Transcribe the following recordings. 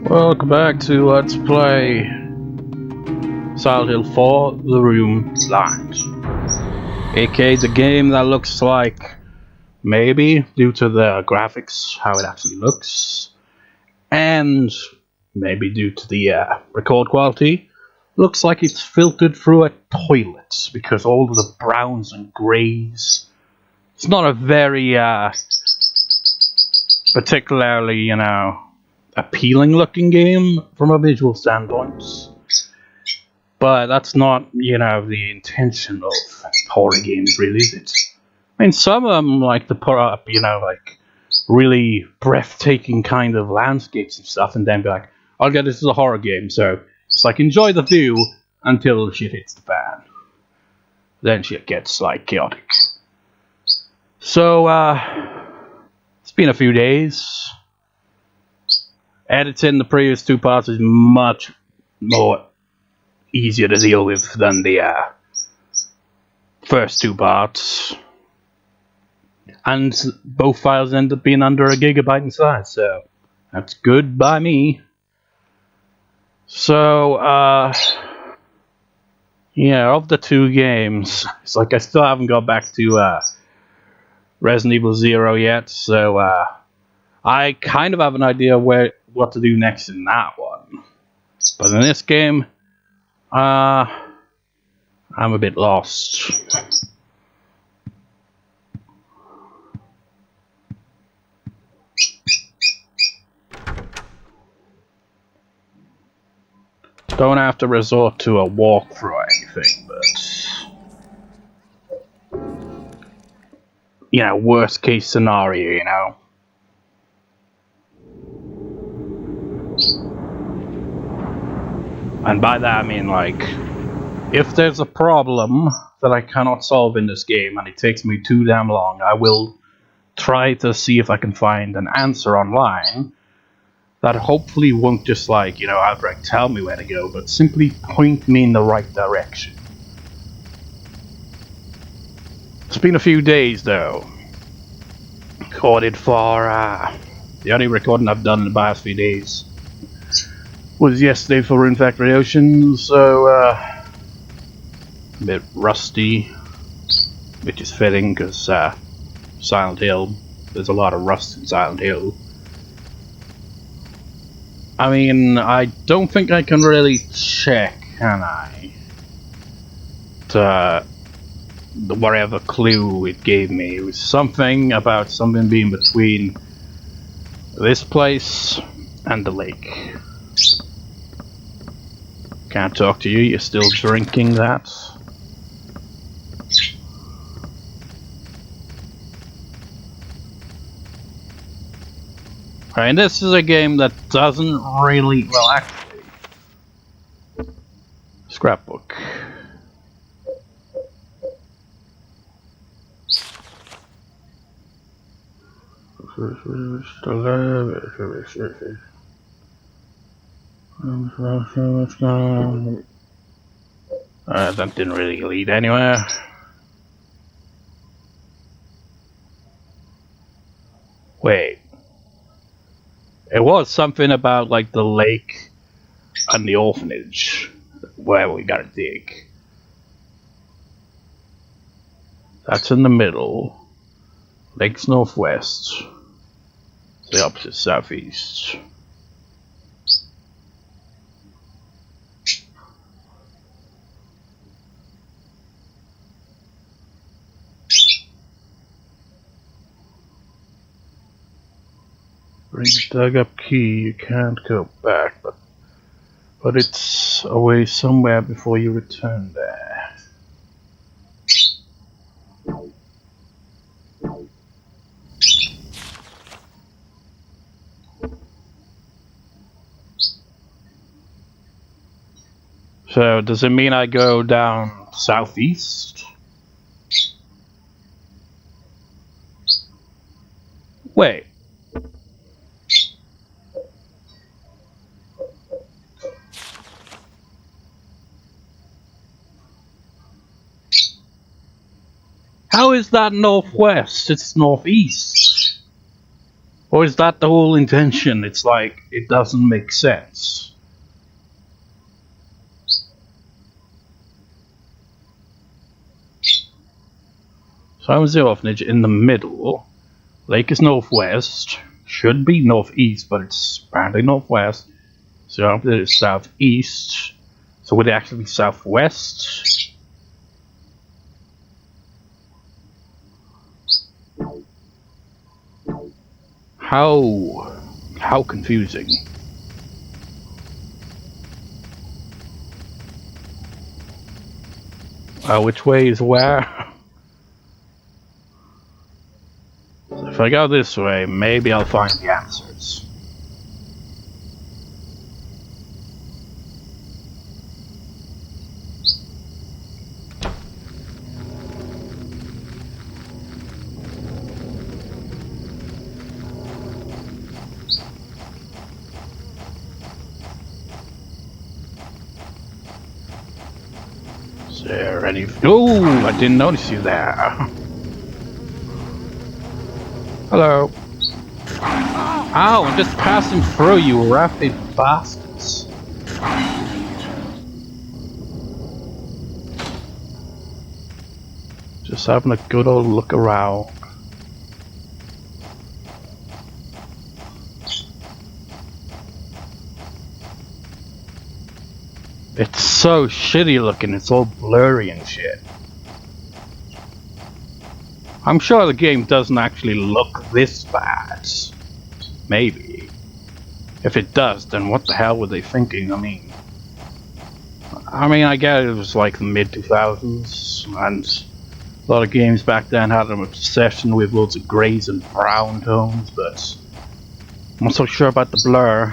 Welcome back to Let's Play Silent Hill 4 The Room Blind, aka the game that looks like, maybe due to the graphics, how it actually looks, and maybe due to the record quality, looks like it's filtered through a toilet because all of the browns and greys. It's not a very particularly, appealing looking game from a visual standpoint. But that's not, the intention of horror games, really, is it? I mean, some of them like to put up, like really breathtaking kind of landscapes and stuff, and then be like, okay, this is a horror game, so it's like, enjoy the view until shit hits the fan. Then shit gets, like, chaotic. So, it's been a few days. Editing the previous two parts is much more easier to deal with than the first two parts, and both files end up being under a gigabyte in size, so that's good by me. So yeah, of the two games, it's like I still haven't got back to Resident Evil 0 yet, so I kind of have an idea what to do next in that one, but in this game I'm a bit lost. Don't have to resort to a walkthrough or anything, but worst case scenario, And by that I mean, like, if there's a problem that I cannot solve in this game and it takes me too damn long, I will try to see if I can find an answer online that hopefully won't just, like, outright tell me where to go, but simply point me in the right direction. It's been a few days, though. Recorded for, the only recording I've done in the past few days was yesterday for Rune Factory Ocean, so, a bit rusty, which is fitting, because, Silent Hill, there's a lot of rust in Silent Hill. I mean, I don't think I can really check, can I? Whatever clue it gave me, it was something about something being between this place and the lake. Can't talk to you, you're still drinking that. Alright, this is a game that doesn't really, well, actually, scrapbook. That didn't really lead anywhere. Wait. It was something about, like, the lake and the orphanage where we gotta dig. That's in the middle. Lake's northwest. The opposite southeast. Bring the dug up key, you can't go back, but it's away somewhere before you return there. So, does it mean I go down southeast? Wait. How is that northwest? It's northeast. Or is that the whole intention? It's like, it doesn't make sense. So I was the orphanage in the middle. Lake is northwest. Should be northeast, but it's apparently northwest. So up there is southeast. So would it actually be southwest? How confusing. Which way is where? So if I go this way, maybe I'll find the answers. Is there any... Oh, I didn't notice you there. Hello. Ow, I'm just passing through, you rapid bastards. Just having a good old look around. It's so shitty looking, it's all blurry and shit. I'm sure the game doesn't actually look this bad. Maybe. If it does, then what the hell were they thinking? I mean, I get it was like the mid-2000s, and a lot of games back then had an obsession with loads of greys and brown tones, but I'm not so sure about the blur.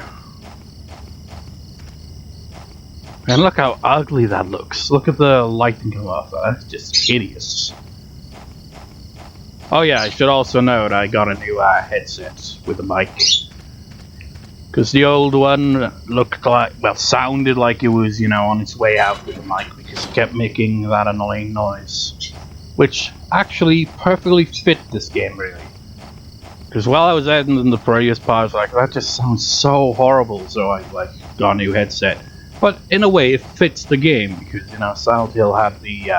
And look how ugly that looks. Look at the lighting come off. That's just hideous. Oh yeah, I should also note I got a new headset with a mic. Because the old one looked like, well, sounded like it was, you know, on its way out with the mic because it kept making that annoying noise. Which actually perfectly fit this game, really. Because while I was editing the previous part, I was like, that just sounds so horrible, so I got a new headset. But in a way, it fits the game because, you know, Silent Hill had the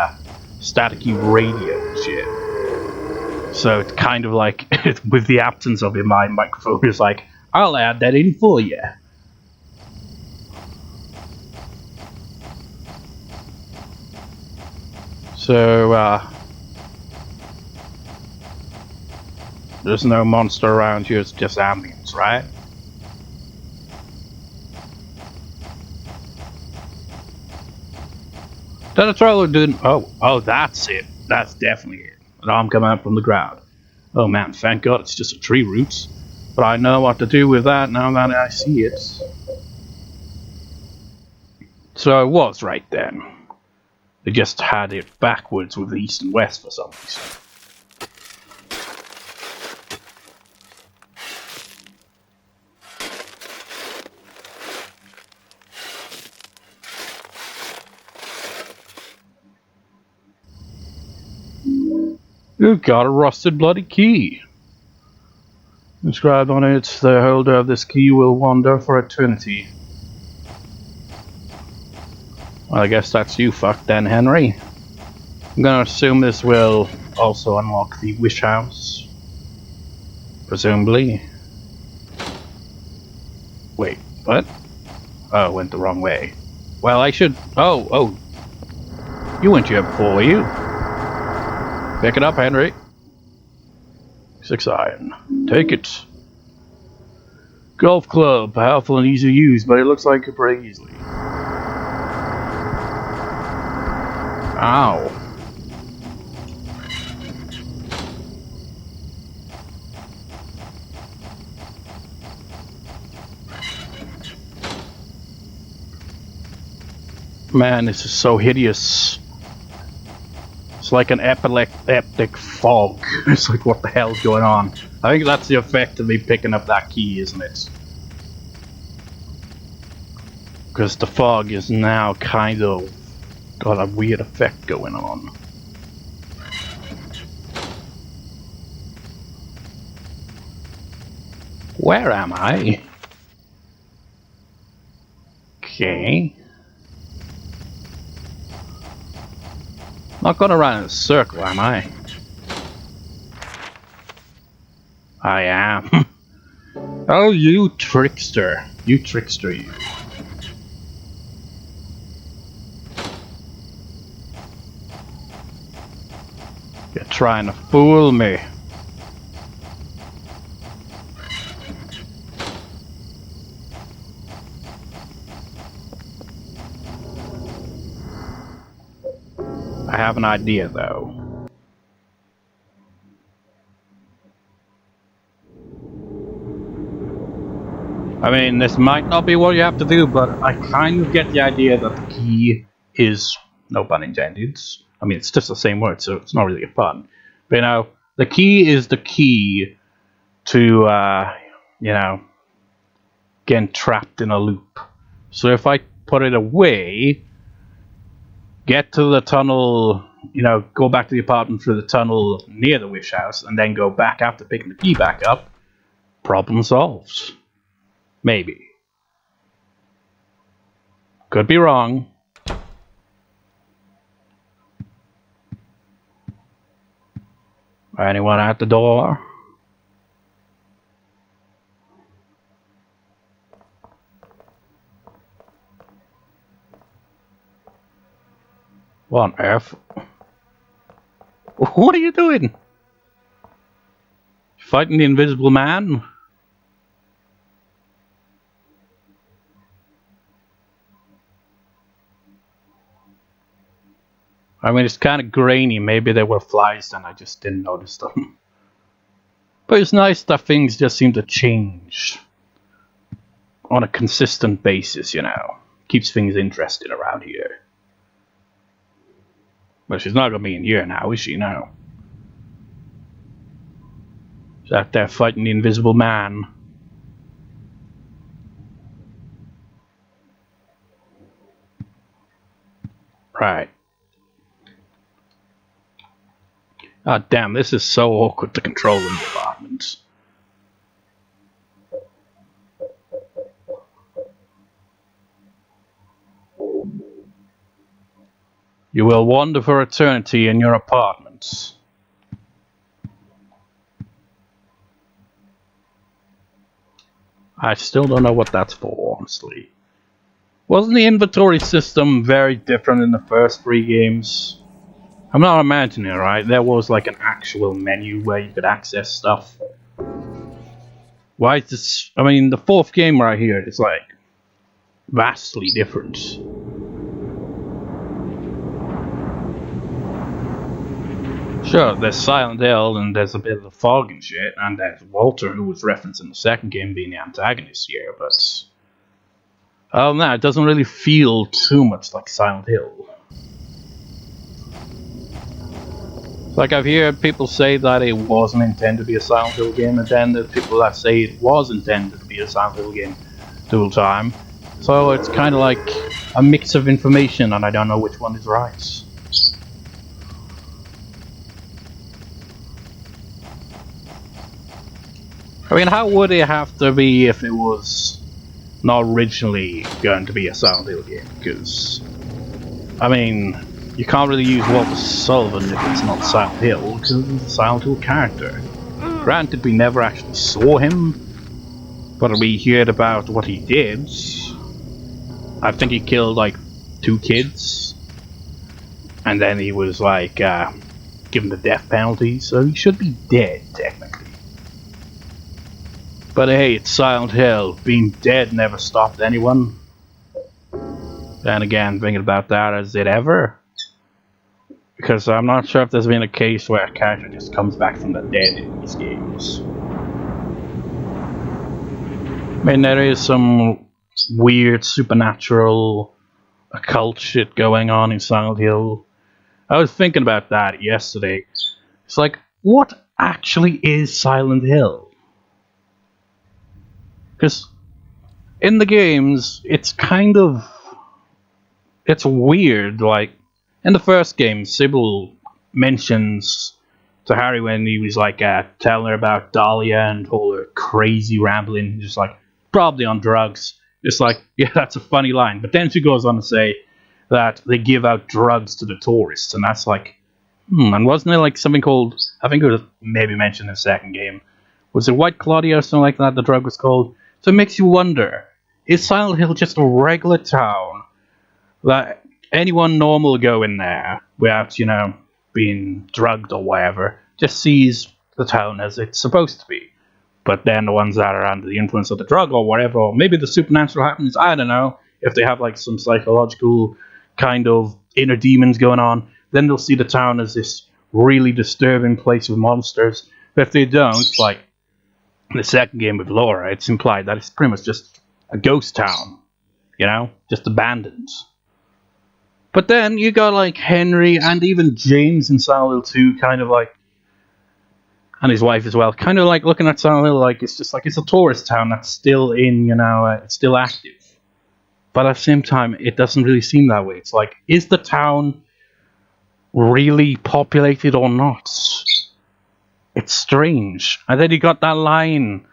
staticky radio and shit. So it's kind of like, with the absence of it, my microphone is like, I'll add that in for you. So, there's no monster around here, it's just ambience, right? Did a trailer didn't... Oh, that's it. That's definitely it. An arm coming out from the ground. Oh man, thank God it's just a tree roots. But I know what to do with that now that I see it. So I was right then. They just had it backwards with the east and west for some reason. You've got a rusted bloody key. Inscribed on it, the holder of this key will wander for eternity. Well, I guess that's you fucked then, Henry. I'm gonna assume this will also unlock the wish house. Presumably. Wait, what? Oh, went the wrong way. Well, I should... Oh. You went here before, were you? Pick it up, Henry. 6 iron. Take it. Golf club. Powerful and easy to use, but it looks like it breaks easily. Ow. Man, this is so hideous. It's like an epileptic fog. It's like, what the hell's going on? I think that's the effect of me picking up that key, isn't it? Because the fog is now kind of got a weird effect going on. Where am I? Okay. Not gonna run in a circle, am I? I am. Oh, you trickster. You trickster, you. You're trying to fool me. I have an idea, though. I mean, this might not be what you have to do, but I kind of get the idea that the key is, no pun intended. I mean, it's just the same word, so it's not really a pun. But, you know, the key is the key to, you know, getting trapped in a loop. So if I put it away, get to the tunnel, you know, go back to the apartment through the tunnel near the wish house, and then go back after picking the key back up, problem solved. Maybe. Could be wrong. Anyone at the door? What on earth? What are you doing? Fighting the invisible man? I mean, it's kind of grainy. Maybe there were flies and I just didn't notice them. But it's nice that things just seem to change on a consistent basis, you know. Keeps things interesting around here. But she's not gonna be in here now, is she? No. She's out there fighting the invisible man. Right. Ah, damn, this is so awkward to control in the apartments. You will wander for eternity in your apartments. I still don't know what that's for, honestly. Wasn't the inventory system very different in the first 3 games? I'm not imagining it, right? There was like an actual menu where you could access stuff. Why is this? I mean, the 4th game right here is like vastly different. Sure, there's Silent Hill and there's a bit of the fog and shit, and there's Walter, who was referenced in the 2nd game being the antagonist here, but oh no, it doesn't really feel too much like Silent Hill. Like, I've heard people say that it wasn't intended to be a Silent Hill game, and then there's people that say it was intended to be a Silent Hill game the whole time. So it's kind of like a mix of information, and I don't know which one is right. I mean, how would it have to be if it was not originally going to be a Silent Hill game? Because, I mean, you can't really use Walter Sullivan if it's not Silent Hill, because he's a Silent Hill character. Granted, we never actually saw him, but we heard about what he did. I think he killed like 2 kids, and then he was like given the death penalty, so he should be dead technically. But hey, it's Silent Hill. Being dead never stopped anyone. Then again, thinking about that, has it ever? Because I'm not sure if there's been a case where a character just comes back from the dead in these games. I mean, there is some weird supernatural occult shit going on in Silent Hill. I was thinking about that yesterday. It's like, what actually is Silent Hill? Because in the games, it's weird. Like, in the first game, Sybil mentions to Harry when he was like telling her about Dahlia and told her crazy rambling, just like probably on drugs. It's like, yeah, that's a funny line. But then she goes on to say that they give out drugs to the tourists, and that's like, and wasn't there like something called, I think it was maybe mentioned in the second game, was it White Claudia or something like that, the drug was called? So it makes you wonder, is Silent Hill just a regular town that anyone normal go in there without, being drugged or whatever, just sees the town as it's supposed to be? But then the ones that are under the influence of the drug or whatever, or maybe the supernatural happens, I don't know, if they have like some psychological kind of inner demons going on, then they'll see the town as this really disturbing place with monsters. But if they don't, like in the second game with Laura, it's implied that it's pretty much just a ghost town, just abandoned. But then you got like Henry and even James in Silent Hill 2 kind of like, and his wife as well, kind of like looking at Silent Hill like it's just like it's a tourist town that's still in, it's still active. But at the same time, it doesn't really seem that way. It's like, is the town really populated or not? It's strange. And then you got that line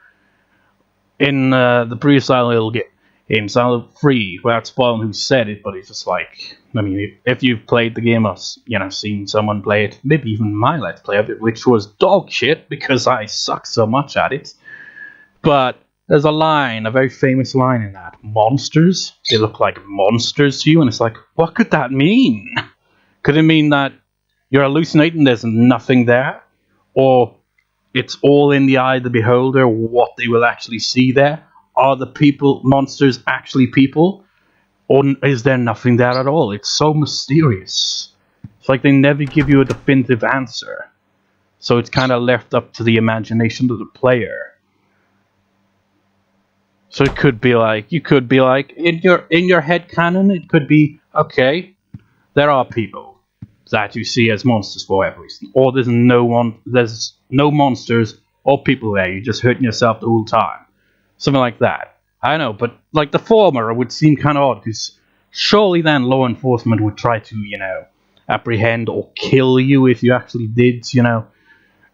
in the previous Silent Hill game, in Silent 3, without spoiling who said it, but it's just like, I mean, if you've played the game or, seen someone play it, maybe even my Let's Play of it, which was dog shit because I suck so much at it. But there's a line, a very famous line in that. Monsters? They look like monsters to you, and it's like, what could that mean? Could it mean that you're hallucinating, there's nothing there? Or it's all in the eye of the beholder, what they will actually see there? Are the monsters actually people? Or is there nothing there at all? It's so mysterious. It's like they never give you a definitive answer. So it's kind of left up to the imagination of the player. So it could be like, in your head canon, it could be, okay, there are people that you see as monsters for whatever reason. Or there's no monsters or people there, you're just hurting yourself the whole time. Something like that. I know, but like the former would seem kind of odd, because surely then law enforcement would try to, apprehend or kill you if you actually did,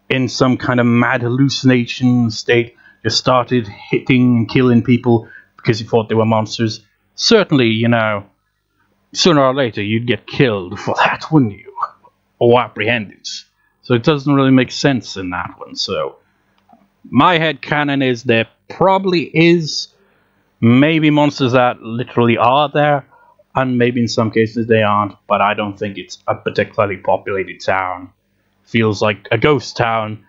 in some kind of mad hallucination state, just started hitting and killing people because you thought they were monsters. Certainly, sooner or later you'd get killed for that, wouldn't you? Or apprehended. So it doesn't really make sense in that one, so my headcanon is there probably is maybe monsters that literally are there, and maybe in some cases they aren't, but I don't think it's a particularly populated town. Feels like a ghost town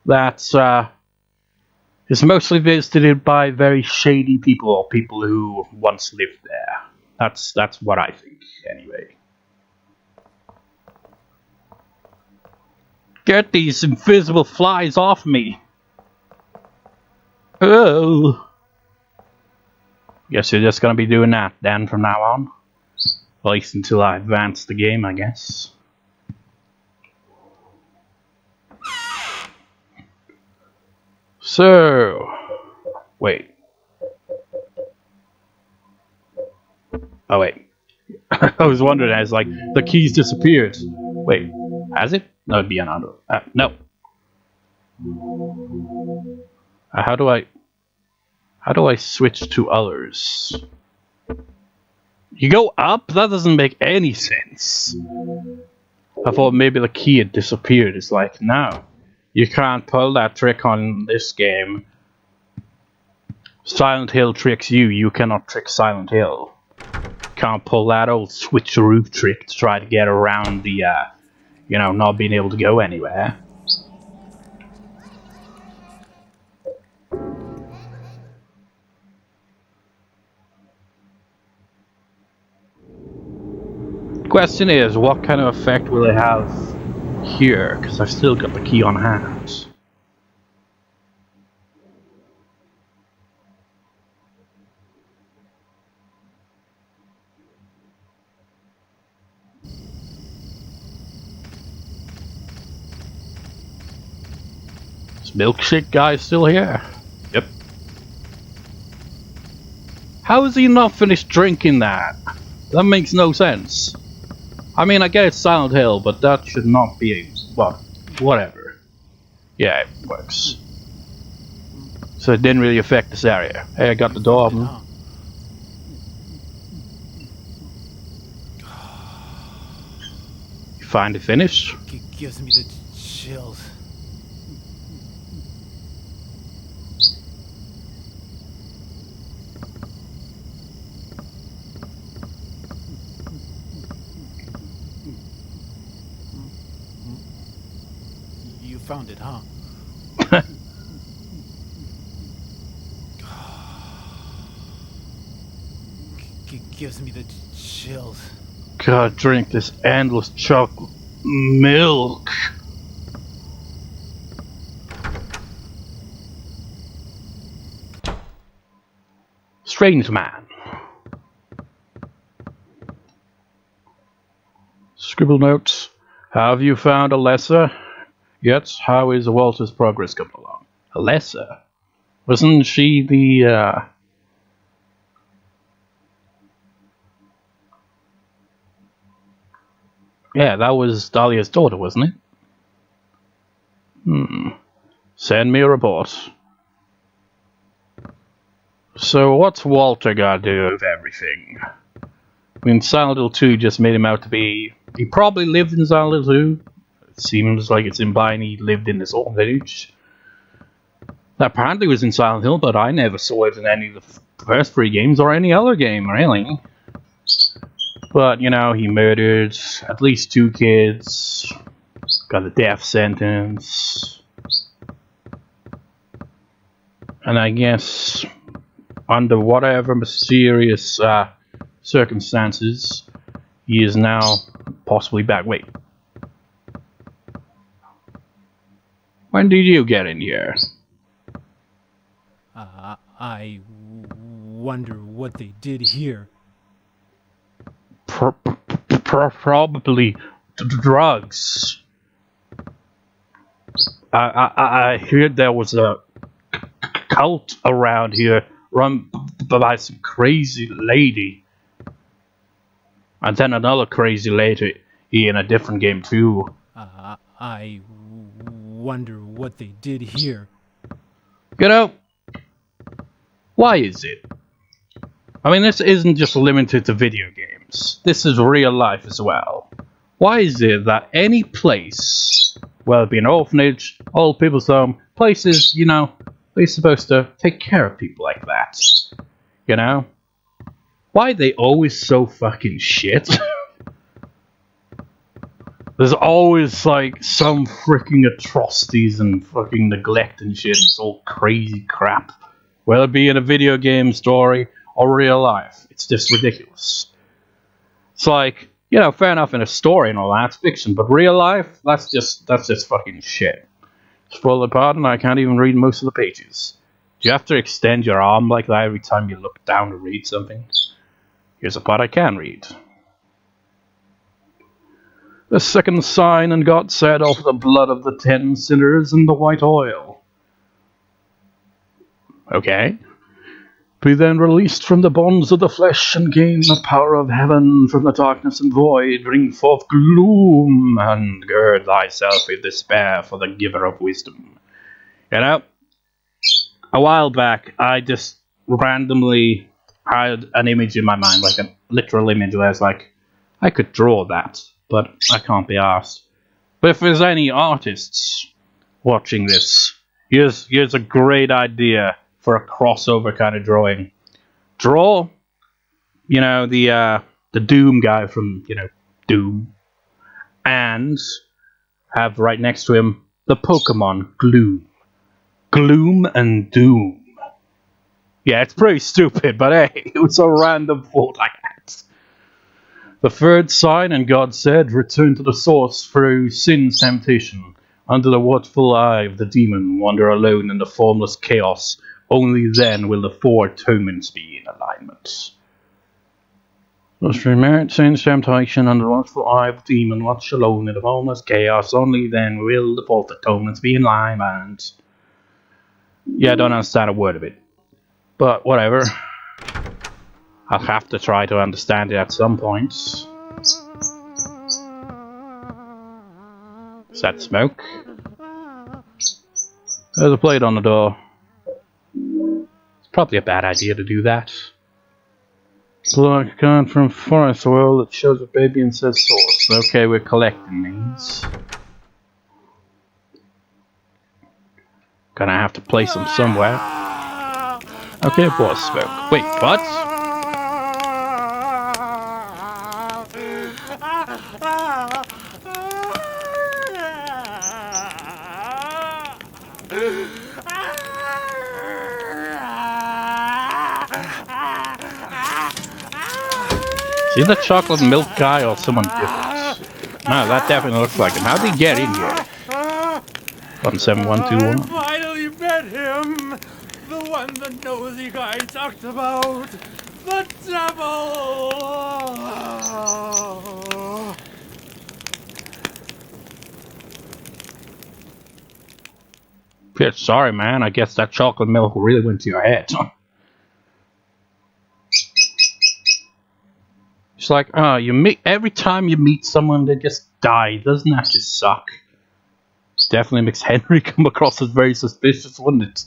that is mostly visited by very shady people or people who once lived there. That's what I think, anyway. Get these invisible flies off me! Oh. Guess you're just gonna be doing that then from now on. At least until I advance the game, I guess. So, wait. Oh wait. I was wondering, as like the keys disappeared. Wait, has it? No, it'd be another. No. How do I switch to others? You go up? That doesn't make any sense. I thought maybe the key had disappeared. It's like, no. You can't pull that trick on this game. Silent Hill tricks you. You cannot trick Silent Hill. Can't pull that old switcheroo trick to try to get around the, not being able to go anywhere. Question is, what kind of effect will it have here? Because I've still got the key on hand. Is Milkshake guy still here? Yep. How has he not finished drinking that? That makes no sense. I mean, I get it's Silent Hill, but that should not be a... well, whatever. Yeah, it works. So it didn't really affect this area. Hey, I got the door open. You find the finish? Gives me the chills. You found it, huh? Gives me the chills. Gotta drink this endless chocolate milk. Strange man. Scribble notes. Have you found Alessa yet? How is Walter's progress coming along? Alessa? Wasn't she the, Yeah, that was Dahlia's daughter, wasn't it? Send me a report. So what's Walter got to do with everything? I mean, Silent Hill 2 just made him out to be... He probably lived in Silent Hill 2. It seems like it's implying he lived in this orphanage. That apparently was in Silent Hill, but I never saw it in any of the first 3 games or any other game, really. But, you know, he murdered at least 2 kids. Got a death sentence. And I guess under whatever mysterious circumstances, he is now possibly back. Wait. When did you get in here? I wonder what they did here. Probably drugs. I heard there was a cult around here run by some crazy lady. And then another crazy lady in a different game too. I wonder what they did here. You know, why is it? I mean, this isn't just limited to video games. This is real life as well. Why is it that any place, whether it be an orphanage, old people's home, places, you know, they're supposed to take care of people like that? You know? Why are they always so fucking shit? There's always, like, some freaking atrocities and fucking neglect and shit. It's all crazy crap. Whether it be in a video game story or real life. It's just ridiculous. It's like, you know, fair enough in a story and all that, it's fiction, but real life, that's just fucking shit. Spoiler pardon, I can't even read most of the pages. Do you have to extend your arm like that every time you look down to read something? Here's a part I can read. The second sign, and God said, offer the blood of the 10 sinners and the white oil. Okay. Be then released from the bonds of the flesh and gain the power of heaven. From the darkness and void bring forth gloom, and gird thyself with despair for the giver of wisdom. You know, a while back I just randomly had an image in my mind, like a literal image where I was like, I could draw that, but I can't be asked. But if there's any artists watching this, here's a great idea for a crossover kind of drawing. Draw, you know, the Doom guy from, you know, Doom, and have right next to him the Pokemon Gloom. Gloom and Doom. Yeah, it's pretty stupid, but hey, it was a random thought I had. The third sign, and God said, return to the source through sin's temptation. Under the watchful eye of the demon, wander alone in the formless chaos. Only then will the 4 atonements be in alignment. Thus merit sin's temptation under the watchful eye of the demon, watch alone in the formless chaos. Only then will the 4th atonements be in alignment. Yeah, I don't understand a word of it. But whatever. I'll have to try to understand it at some point. Is that smoke? There's a plate on the door. Probably a bad idea to do that. Blood gun from forest oil that shows a baby and says source. Okay, we're collecting these. Gonna have to place them somewhere. Okay, it was smoke. Wait, what? Is he the chocolate milk guy or someone different? No, that definitely looks like him. How'd he get in here? 17121. I finally met him! The one the nosy guy talked about! The devil! Yeah, sorry, man. I guess that chocolate milk really went to your head. It's like, oh, every time you meet someone, they just die. Doesn't that just suck? Definitely makes Henry come across as very suspicious, wouldn't it?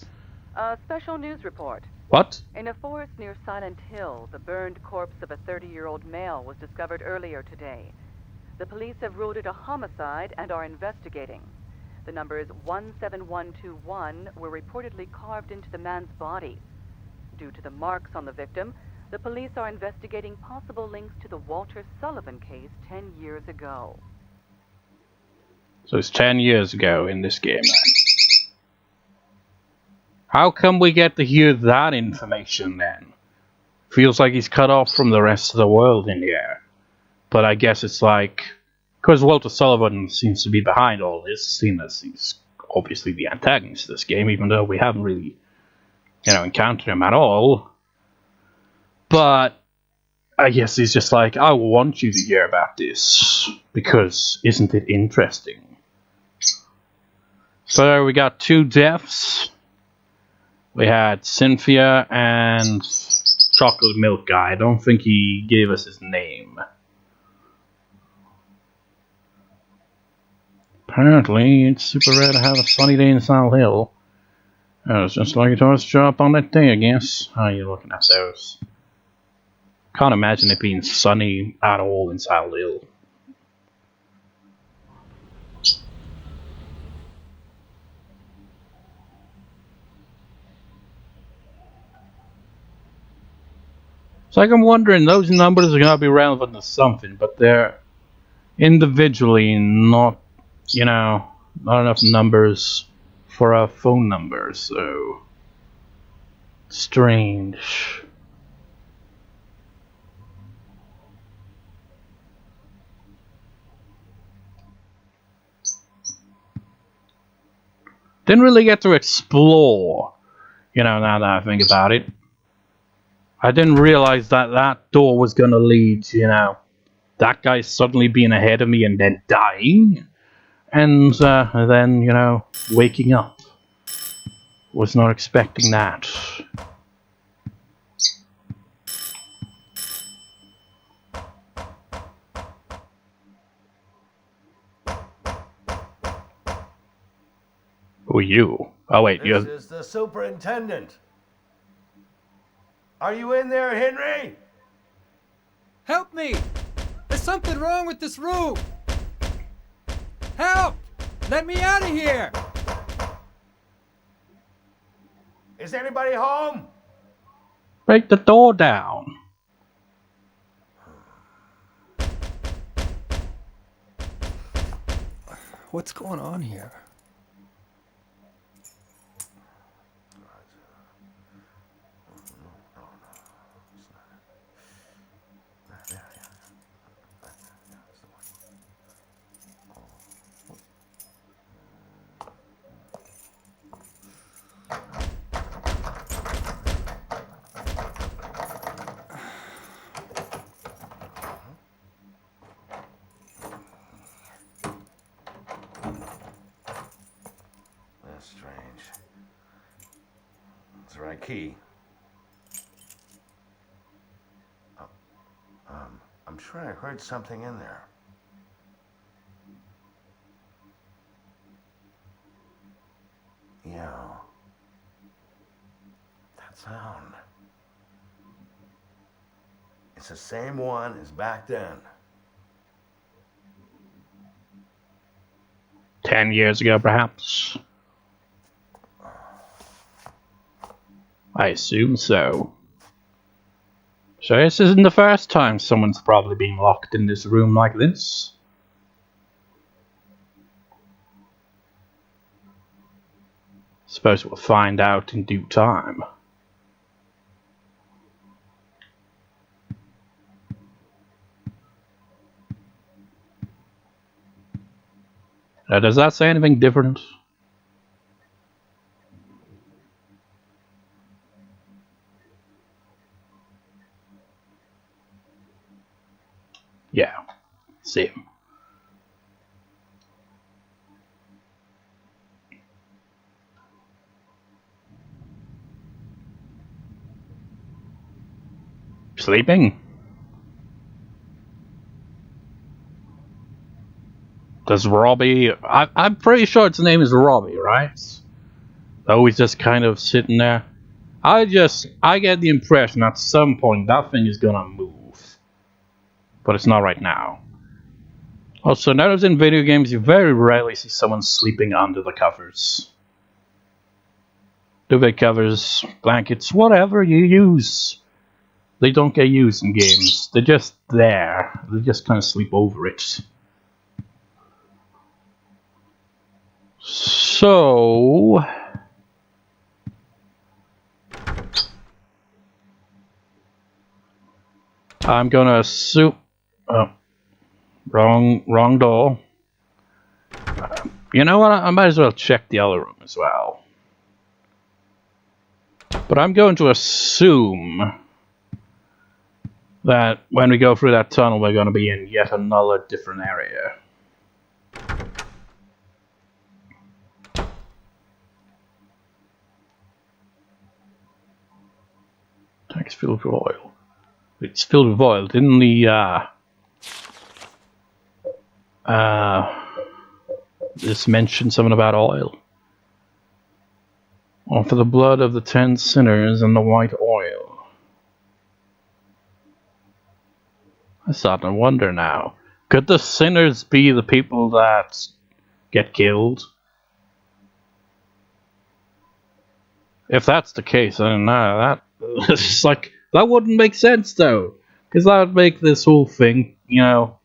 Special news report. What? In a forest near Silent Hill, the burned corpse of a 30-year-old male was discovered earlier today. The police have ruled it a homicide and are investigating. The numbers 17121 were reportedly carved into the man's body. Due to the marks on the victim, the police are investigating possible links to the Walter Sullivan case 10 years ago. So it's 10 years ago in this game, then. How come we get to hear that information, then? Feels like he's cut off from the rest of the world in here. But I guess it's like... Because Walter Sullivan seems to be behind all this, seeing as he's obviously the antagonist of this game, even though we haven't really, encountered him at all. But I guess he's just like, I want you to hear about this, because isn't it interesting? So we got 2 deaths. We had Cynthia and Chocolate Milk Guy. I don't think he gave us his name. Apparently, it's super rare to have a sunny day in Silent Hill. Oh, it's just like it was to show up on that day, I guess. How are you looking at those? Can't imagine it being sunny at all in Silent Hill. It's like I'm wondering, those numbers are gonna be relevant to something, but they're individually not, not enough numbers for a phone number, so strange. Didn't really get to explore, now that I think about it. I didn't realize that door was gonna lead, that guy suddenly being ahead of me and then dying. And then, waking up. Was not expecting that. Who are you? Oh wait, This is the superintendent. Are you in there, Henry? Help me! There's something wrong with this room! Help! Let me out of here! Is anybody home? Break the door down. What's going on here? That's strange. That's the right key. I'm sure I heard something in there. Yeah. That that sound? It's the same one as back then. 10 years ago, perhaps? I assume so. So this isn't the first time someone's probably been locked in this room like this. Suppose we'll find out in due time. Now, does that say anything different? Yeah, same. Sleeping? Does Robbie... I'm pretty sure its name is Robbie, right? Oh, he's just kind of sitting there. I get the impression at some point that thing is gonna move. But it's not right now. Also, notice in video games you very rarely see someone sleeping under the covers. Duvet covers, blankets, whatever you use. They don't get used in games. They're just there. They just kind of sleep over it. So... I'm gonna assume... Oh. Wrong door. You know what? I might as well check the other room as well. But I'm going to assume that when we go through that tunnel, we're going to be in yet another different area. Tank's filled with oil. It's filled with oil. Didn't the this mentioned something about oil? Offer the blood of the 10 sinners and the white oil. I'm starting to wonder now. Could the sinners be the people that get killed? If that's the case, I don't know. It's like, that wouldn't make sense though. Because that would make this whole thing, you know.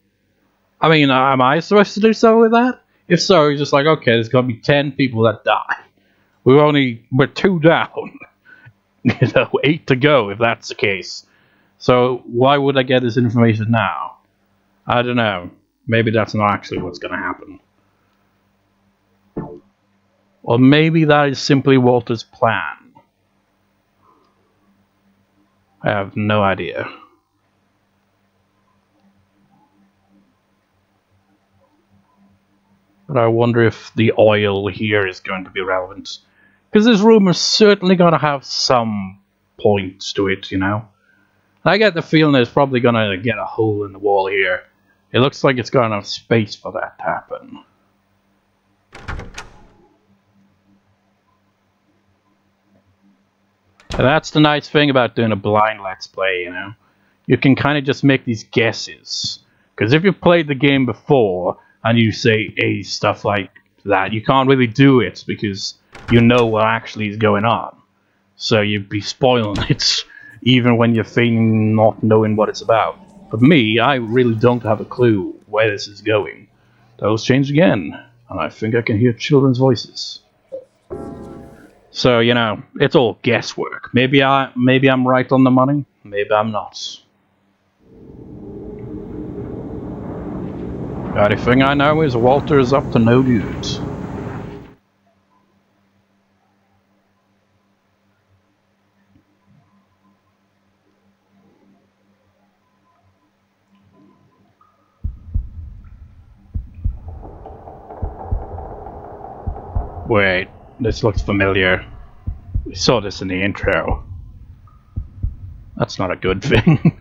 I mean, am I supposed to do something with that? If so, you're just like, okay, there's gonna be 10 people that die. We're 2 down. 8 to go if that's the case. So why would I get this information now? I don't know. Maybe that's not actually what's gonna happen. Or maybe that is simply Walter's plan. I have no idea. But I wonder if the oil here is going to be relevant. Because this room is certainly going to have some points to it, you know. I get the feeling it's probably going to get a hole in the wall here. It looks like it's got enough space for that to happen. And that's the nice thing about doing a blind Let's Play, you know. You can kind of just make these guesses. Because if you've played the game before, and you say stuff like that, you can't really do it because you know what actually is going on. So you'd be spoiling it, even when you're feigning not knowing what it's about. But me, I really don't have a clue where this is going. Those change again, and I think I can hear children's voices. So, you know, it's all guesswork. Maybe I'm right on the money, maybe I'm not. The only thing I know is Walter is up to no good. Wait, this looks familiar. We saw this in the intro. That's not a good thing.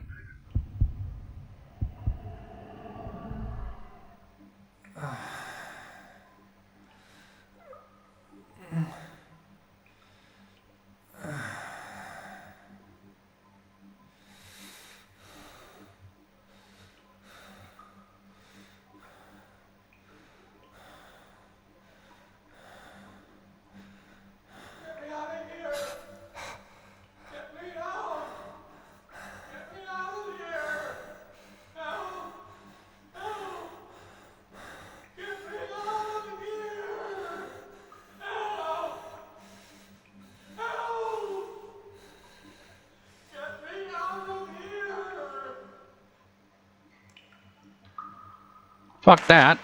Fuck that.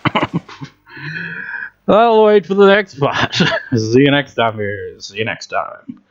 I'll wait for the next part. See you next time, viewers. See you next time.